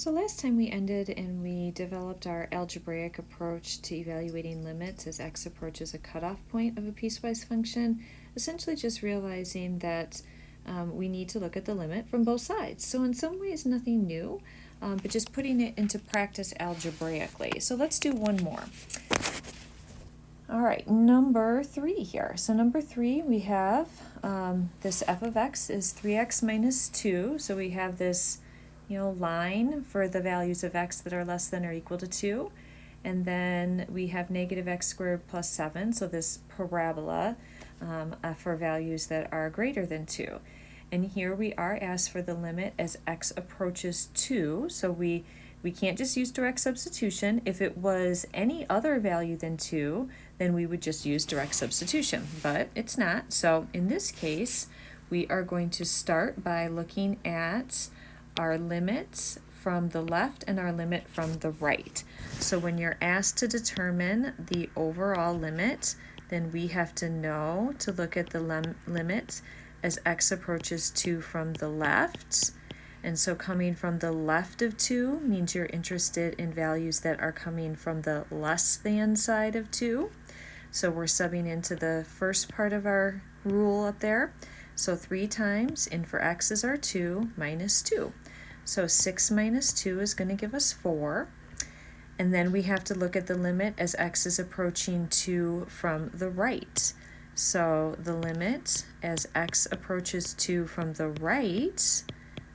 So last time we ended and we developed our algebraic approach to evaluating limits as x approaches a cutoff point of a piecewise function, essentially just realizing that we need to look at the limit from both sides. So in some ways nothing new, but just putting it into practice algebraically. So let's do one more. All right, number 3 here. So number 3, we have this f of x is 3x minus 2. So we have this line for the values of x that are less than or equal to 2. And then we have negative x squared plus 7, so this parabola for values that are greater than 2. And here we are asked for the limit as x approaches 2, so we can't just use direct substitution. If it was any other value than 2, then we would just use direct substitution, but it's not. So in this case, we are going to start by looking at our limits from the left and our limit from the right. So when you're asked to determine the overall limit, then we have to know to look at the limit as x approaches 2 from the left. And so coming from the left of 2 means you're interested in values that are coming from the less than side of 2. So we're subbing into the first part of our rule up there. So 3 times in for x is our 2 minus 2. So 6 minus 2 is going to give us 4. And then we have to look at the limit as x is approaching 2 from the right. So the limit as x approaches 2 from the right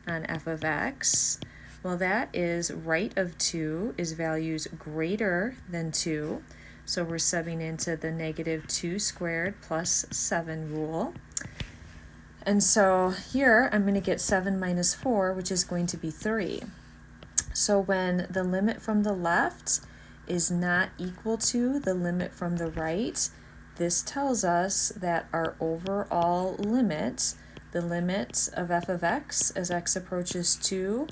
on f of x, well, that is right of 2 is values greater than 2. So we're subbing into the negative 2 squared plus 7 rule. And so here I'm going to get 7 minus 4, which is going to be 3. So when the limit from the left is not equal to the limit from the right, this tells us that our overall limit, the limit of f of x as x approaches 2,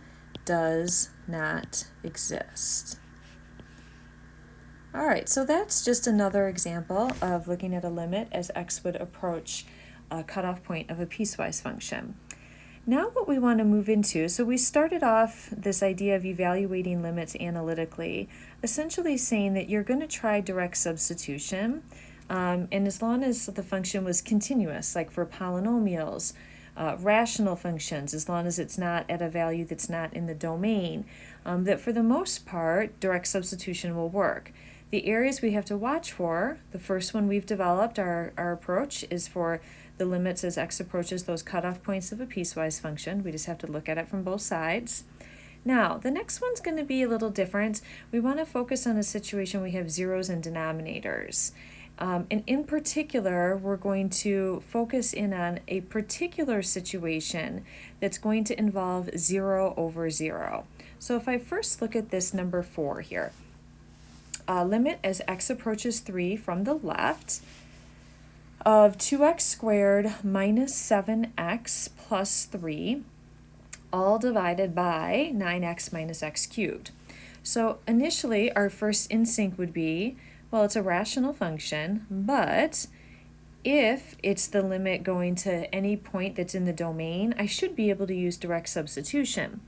does not exist. All right, so that's just another example of looking at a limit as x would approach a cutoff point of a piecewise function. Now what we want to move into, so we started off this idea of evaluating limits analytically, essentially saying that you're going to try direct substitution, and as long as the function was continuous, like for polynomials, rational functions, as long as it's not at a value that's not in the domain, that for the most part, direct substitution will work. The areas we have to watch for, the first one we've developed, our approach, is for the limits as x approaches those cutoff points of a piecewise function. We just have to look at it from both sides. Now, the next one's going to be a little different. We want to focus on a situation we have zeros and denominators. And in particular, we're going to focus in on a particular situation that's going to involve 0 over 0. So if I first look at this number 4 here, limit as x approaches 3 from the left of 2x squared minus 7x plus 3, all divided by 9x minus x cubed. So initially, our first instinct would be, well, it's a rational function, but if it's the limit going to any point that's in the domain, I should be able to use direct substitution.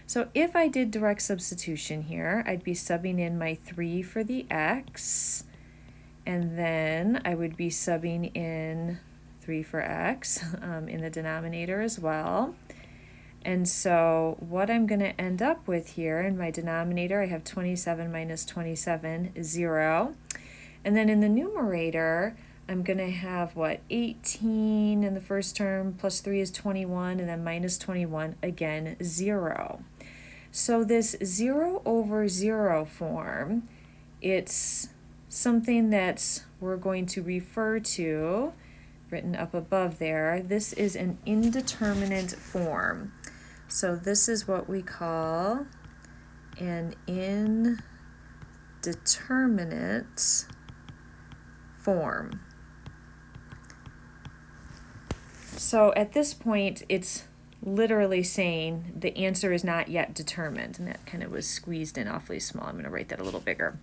So if I did direct substitution here, I'd be subbing in my 3 for the x, and then I would be subbing in 3 for x in the denominator as well. And so what I'm going to end up with here in my denominator, I have 27 minus 27 is 0. And then in the numerator, I'm going to have, 18 in the first term, plus 3 is 21, and then minus 21, again, 0. So this 0 over 0 form, it's something that we're going to refer to, written up above there. This is an indeterminate form. So this is what we call an indeterminate form. So at this point, it's literally saying the answer is not yet determined, and that kind of was squeezed in awfully small. I'm going to write that a little bigger.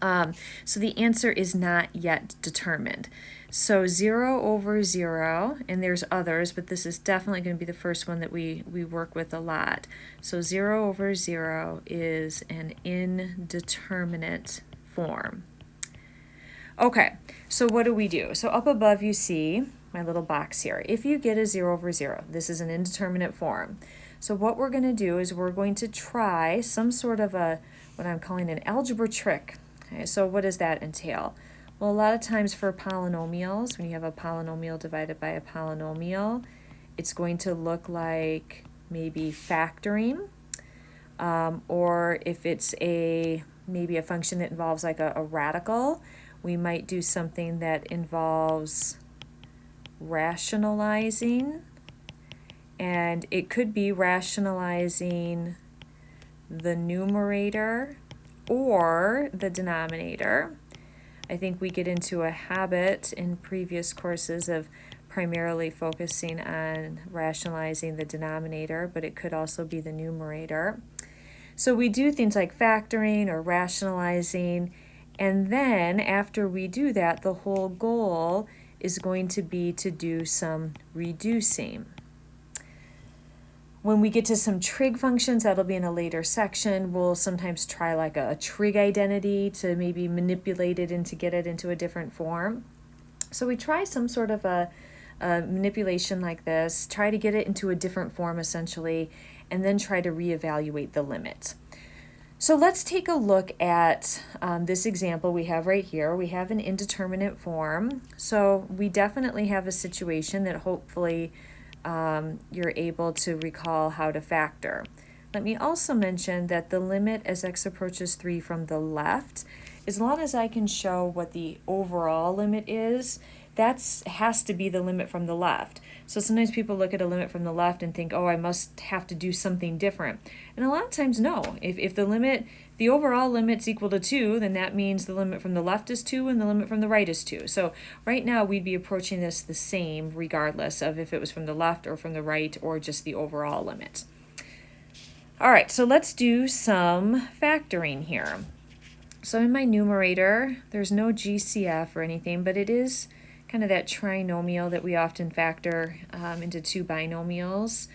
So the answer is not yet determined. So 0 over 0, and there's others, but this is definitely going to be the first one that we work with a lot. So 0 over 0 is an indeterminate form. Okay, so what do? So up above you see my little box here. If you get a 0 over 0, this is an indeterminate form. So what we're going to do is we're going to try some sort of what I'm calling an algebra trick. Okay, so what does that entail? Well, a lot of times for polynomials, when you have a polynomial divided by a polynomial, it's going to look like maybe factoring, or if it's maybe a function that involves like a radical, we might do something that involves rationalizing, and it could be rationalizing the numerator or the denominator. I think we get into a habit in previous courses of primarily focusing on rationalizing the denominator, but it could also be the numerator. So we do things like factoring or rationalizing, and then after we do that, the whole goal is going to be to do some reducing. When we get to some trig functions, that'll be in a later section, we'll sometimes try like a trig identity to maybe manipulate it and to get it into a different form. So we try some sort of a manipulation like this, try to get it into a different form essentially, and then try to reevaluate the limit. So let's take a look at this example we have right here. We have an indeterminate form. So we definitely have a situation that hopefully you're able to recall how to factor. Let me also mention that the limit as x approaches 3 from the left, as long as I can show what the overall limit is, that has to be the limit from the left. So sometimes people look at a limit from the left and think, oh, I must have to do something different. And a lot of times, no. If the overall limit's equal to 2, then that means the limit from the left is 2 and the limit from the right is 2. So right now we'd be approaching this the same regardless of if it was from the left or from the right or just the overall limit. All right, so let's do some factoring here. So in my numerator, there's no GCF or anything, but it is kind of that trinomial that we often factor into two binomials,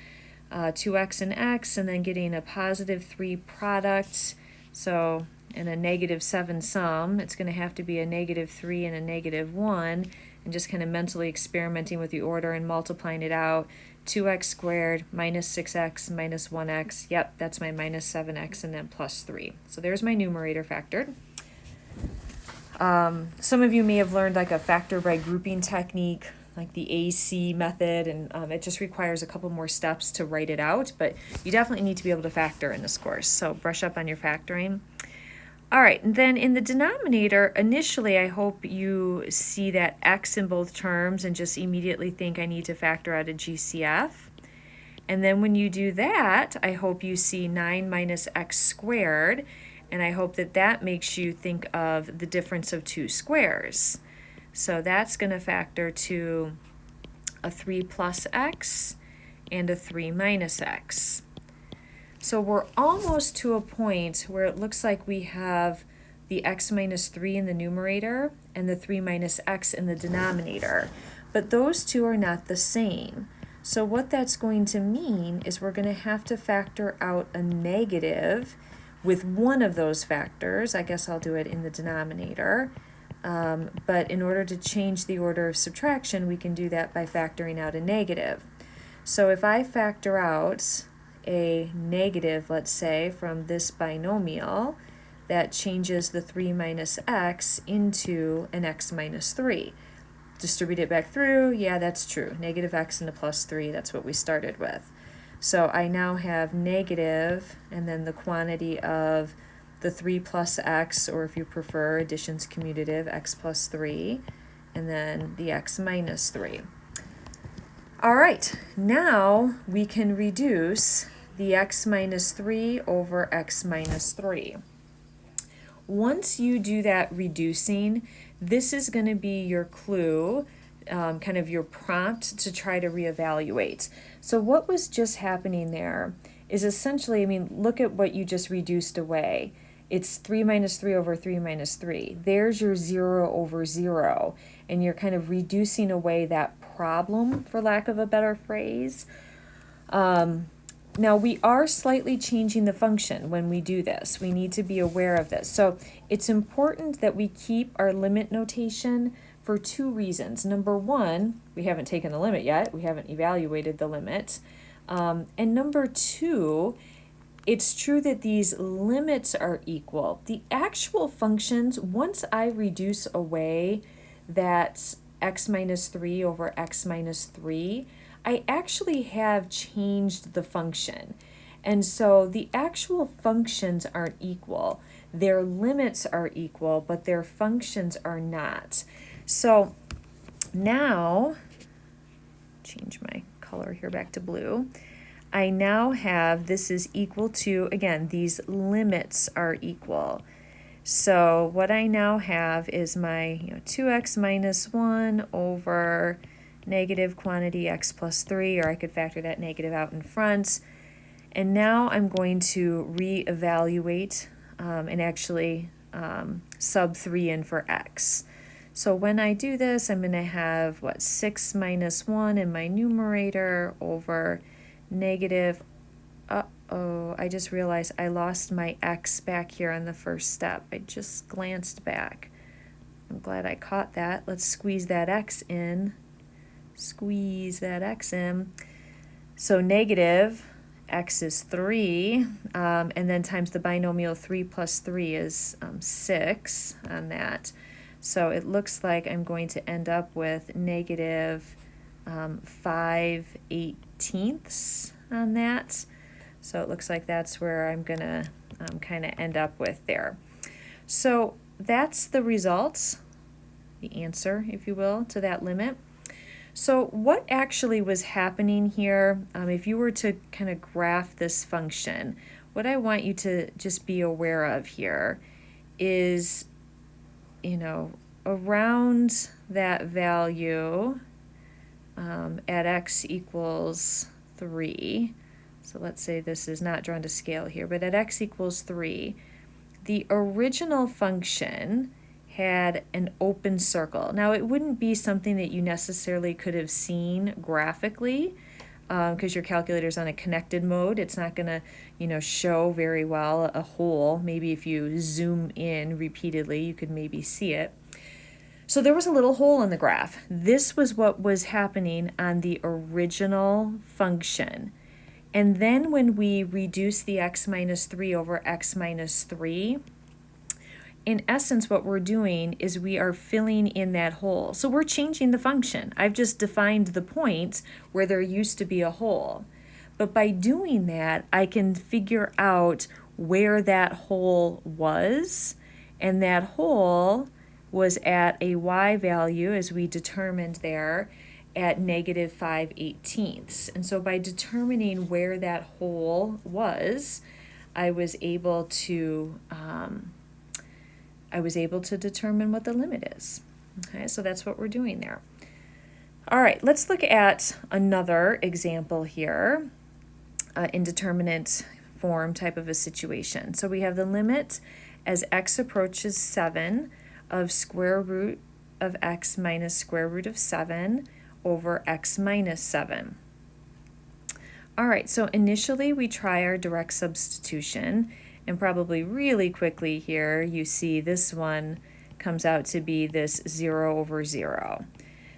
2x and x, and then getting a positive 3 product. So in a negative 7 sum, it's going to have to be a negative 3 and a negative 1, and just kind of mentally experimenting with the order and multiplying it out. 2x squared minus 6x minus 1x. Yep, that's my minus 7x and then plus 3. So there's my numerator factored. Some of you may have learned like a factor by grouping technique, like the AC method, and it just requires a couple more steps to write it out, but you definitely need to be able to factor in this course, so brush up on your factoring. All right, and then in the denominator, initially I hope you see that x in both terms and just immediately think I need to factor out a GCF. And then when you do that, I hope you see 9 minus x squared, and I hope that that makes you think of the difference of two squares. So that's going to factor to a 3 plus x and a 3 minus x. So we're almost to a point where it looks like we have the x minus 3 in the numerator and the 3 minus x in the denominator. But those two are not the same. So what that's going to mean is we're going to have to factor out a negative with one of those factors. I guess I'll do it in the denominator. But in order to change the order of subtraction, we can do that by factoring out a negative. So if I factor out a negative, let's say, from this binomial, that changes the 3 minus x into an x minus 3. Distribute it back through, yeah, that's true. Negative x into plus 3, that's what we started with. So I now have negative, and then the quantity of the 3 plus x, or if you prefer, addition's commutative, x plus 3, and then the x minus 3. All right, now we can reduce the x minus 3 over x minus 3. Once you do that reducing, this is going to be your clue, kind of your prompt to try to reevaluate. So what was just happening there is essentially, look at what you just reduced away. it's 3 minus 3 over 3 minus 3. There's your 0 over 0. And you're kind of reducing away that problem, for lack of a better phrase. Now, we are slightly changing the function when we do this. We need to be aware of this. So it's important that we keep our limit notation for two reasons. Number one, we haven't taken the limit yet. We haven't evaluated the limit. And number two, it's true that these limits are equal. The actual functions, once I reduce away that x minus 3 over x minus 3, I actually have changed the function. And so the actual functions aren't equal. Their limits are equal, but their functions are not. So now, change my color here back to blue. I now have, this is equal to, again, these limits are equal. So what I now have is my 2x minus 1 over negative quantity x plus 3, or I could factor that negative out in front. And now I'm going to reevaluate and actually sub 3 in for x. So when I do this, I'm going to have, 6 minus 1 in my numerator over negative, I just realized I lost my x back here on the first step. I just glanced back. I'm glad I caught that. Let's squeeze that x in. Squeeze that x in. So negative x is 3, and then times the binomial 3 plus 3 is 6 on that. So it looks like I'm going to end up with negative 5/18 on that. So it looks like that's where I'm going to kind of end up with there. So that's the results, the answer, if you will, to that limit. So what actually was happening here, if you were to kind of graph this function, what I want you to just be aware of here is, around that value at x equals 3, so let's say this is not drawn to scale here, but at x equals 3, the original function had an open circle. Now, it wouldn't be something that you necessarily could have seen graphically because your calculator's on a connected mode. It's not going to, show very well a hole. Maybe if you zoom in repeatedly, you could maybe see it. So there was a little hole in the graph. This was what was happening on the original function. And then when we reduce the x minus 3 over x minus 3, in essence, what we're doing is we are filling in that hole. So we're changing the function. I've just defined the point where there used to be a hole. But by doing that, I can figure out where that hole was. And that hole was at a y value, as we determined there, at negative 5/18. And so by determining where that hole was, I was able to determine what the limit is. Okay, so that's what we're doing there. All right, let's look at another example here, indeterminate form type of a situation. So we have the limit as x approaches 7 of square root of x minus square root of 7 over x minus 7. All right, so initially we try our direct substitution, and probably really quickly here you see this one comes out to be this 0 over 0.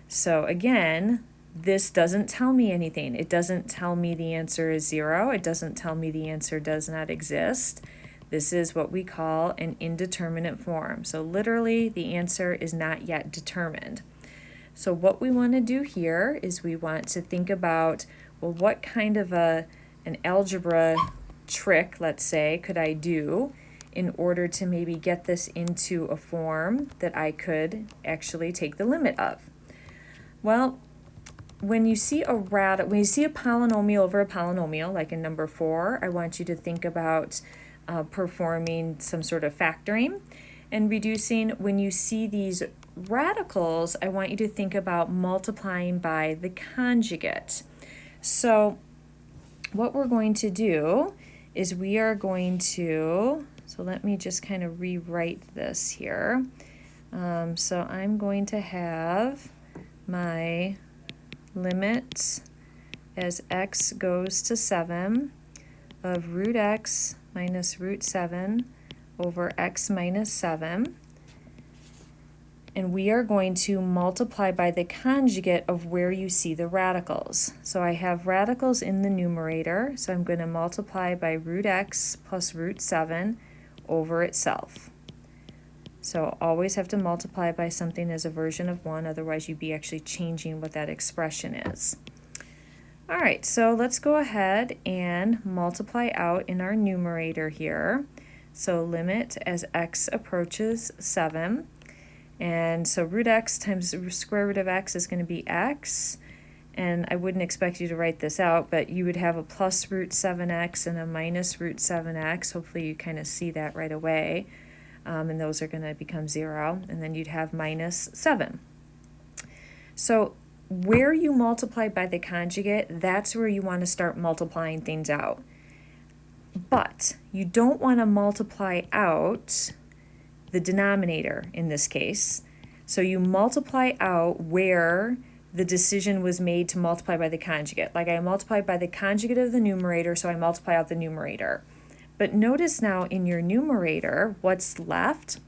So again, this doesn't tell me anything. It doesn't tell me the answer is 0. It doesn't tell me the answer does not exist. This is what we call an indeterminate form. So literally the answer is not yet determined. So what we want to do here is we want to think about, well, what kind of an algebra trick, let's say, could I do in order to maybe get this into a form that I could actually take the limit of? Well, when you see a polynomial over a polynomial, like in number 4, I want you to think about performing some sort of factoring and reducing. When you see these radicals, I want you to think about multiplying by the conjugate. So what we're going to do is we are going to So let me just kind of rewrite this here. So I'm going to have my limit as x goes to 7 of root x minus root 7 over x minus 7. And we are going to multiply by the conjugate of where you see the radicals. So I have radicals in the numerator, so I'm going to multiply by root x plus root 7 over itself. So always have to multiply by something as a version of 1, otherwise you'd be actually changing what that expression is. All right, so let's go ahead and multiply out in our numerator here. So limit as x approaches 7. And so root x times the square root of x is going to be x. And I wouldn't expect you to write this out, but you would have a plus root 7x and a minus root 7x. Hopefully you kind of see that right away. And those are going to become 0. And then you'd have minus 7. So where you multiply by the conjugate, that's where you want to start multiplying things out. But you don't want to multiply out the denominator in this case. So you multiply out where the decision was made to multiply by the conjugate. Like I multiplied by the conjugate of the numerator, so I multiply out the numerator. But notice now in your numerator, what's left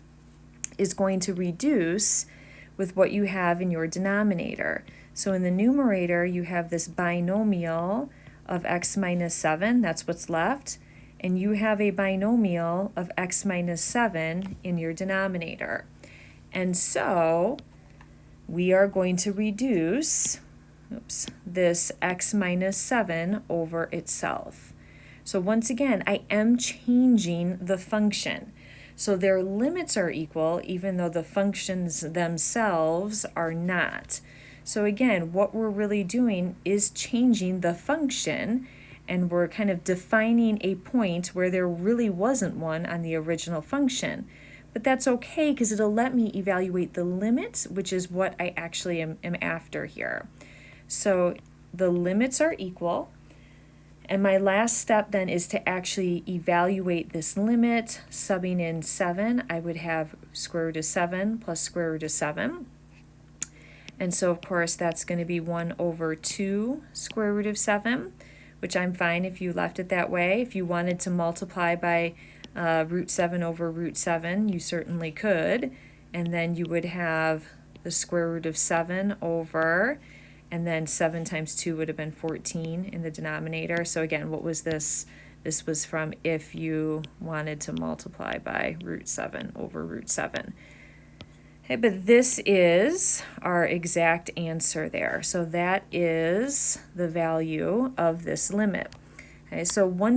is going to reduce with what you have in your denominator. So in the numerator, you have this binomial of x minus 7, that's what's left, and you have a binomial of x minus 7 in your denominator. And so we are going to reduce this x minus 7 over itself. So once again, I am changing the function. So their limits are equal, even though the functions themselves are not. So again, what we're really doing is changing the function, and we're kind of defining a point where there really wasn't one on the original function. But that's okay, because it'll let me evaluate the limits, which is what I actually am after here. So the limits are equal. And my last step then is to actually evaluate this limit. Subbing in 7, I would have square root of 7 plus square root of 7. And so of course that's going to be 1 over 2 square root of 7, which I'm fine if you left it that way. If you wanted to multiply by root 7 over root 7, you certainly could. And then you would have the square root of 7 over, and then 7 times 2 would have been 14 in the denominator. So again, what was this? This was from if you wanted to multiply by root 7 over root 7. Okay, but this is our exact answer there. So that is the value of this limit. Okay, so once